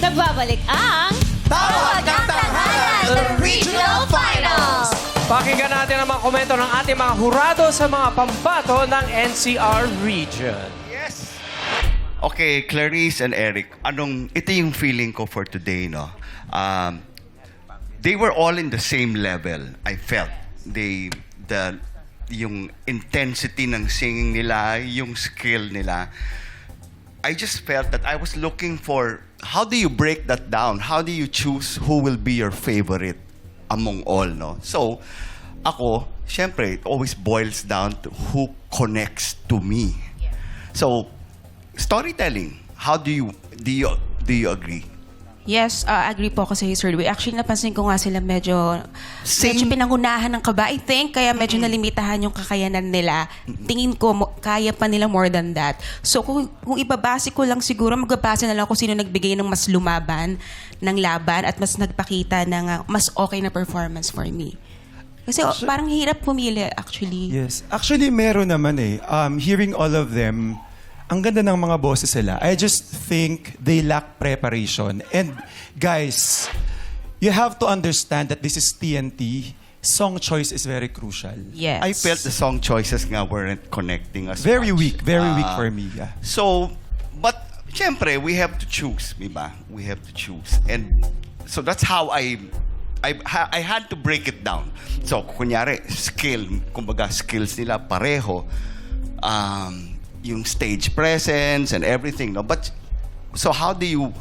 Nagbabalik ang Tawag ng Tanghalan, the Regional Finals! Pakinggan natin ang mga komento ng ating mga hurado sa mga pambato ng NCR Region. Yes! Okay, Clarice and Eric, ito yung feeling ko for today, no? They were all in the same level, I felt. Yung intensity ng singing nila, yung skill nila. I just felt that I was looking for, how do you break that down? How do you choose who will be your favorite among all, no? So, ako, syempre, it always boils down to who connects to me. So, storytelling, how do you agree? Yes, agree po ako sa Sir Louie. Actually, napansin ko nga sila medyo pinangunahan ng kaba. I think, kaya medyo nalimitahan yung kakayanan nila. Tingin ko, kaya pa nila more than that. So, kung ibabase ko lang siguro, magbabase na lang ako sino nagbigay ng mas lumaban ng laban at mas nagpakita ng mas okay na performance for me. Kasi parang hirap pumili, actually. Yes. Actually, meron naman eh. Hearing all of them, ang ganda ng mga boses sila. I just think they lack preparation. And guys, you have to understand that this is TNT. Song choice is very crucial. Yes. I felt the song choices nga weren't connecting us Very much. weak for me. Yeah. So, but syempre, we have to choose, di ba? We have to choose. And so that's how I had to break it down. So, kunyari, kumbaga skills nila pareho. Yung stage presence and everything, no? But so how do you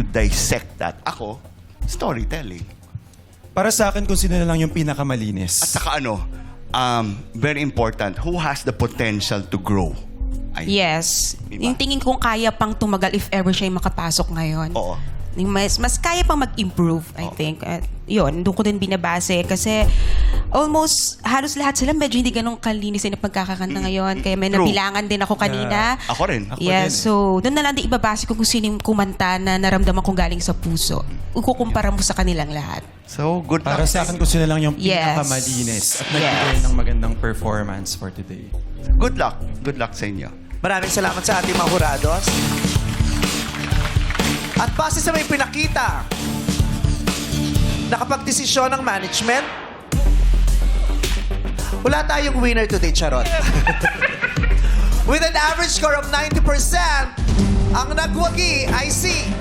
dissect that? Ako, storytelling. Para sa akin, kung sino na lang yung pinakamalinis. At saka very important, who has the potential to grow? Yes. Diba? Yung tingin kong kaya pang tumagal if ever siya yung makapasok ngayon. Oo. Yung mas kaya pang mag-improve, I think. At yun, doon ko din binabase. Kasi almost halos lahat sila medyo hindi ganun kalinis na pagkakakanta ngayon. Kaya may True. nabilangan din ako kanina. Ako rin. Yes, so doon na lang din ibabase ko kung sino yung kumanta na naramdaman kong galing sa puso. Kukumpara mo sa kanilang lahat. So, good Para luck. sa akin, kung sino lang yung Yes. pinakamalinis at nagbigay Yes. ng magandang performance for today. Good luck. Good luck sa inyo. Maraming salamat sa ating mga hurados. At base sa may pinakita, nakapagdesisyon ng management, wala tayong winner today, charot. With an average score of 90%, ang nagwagi ay si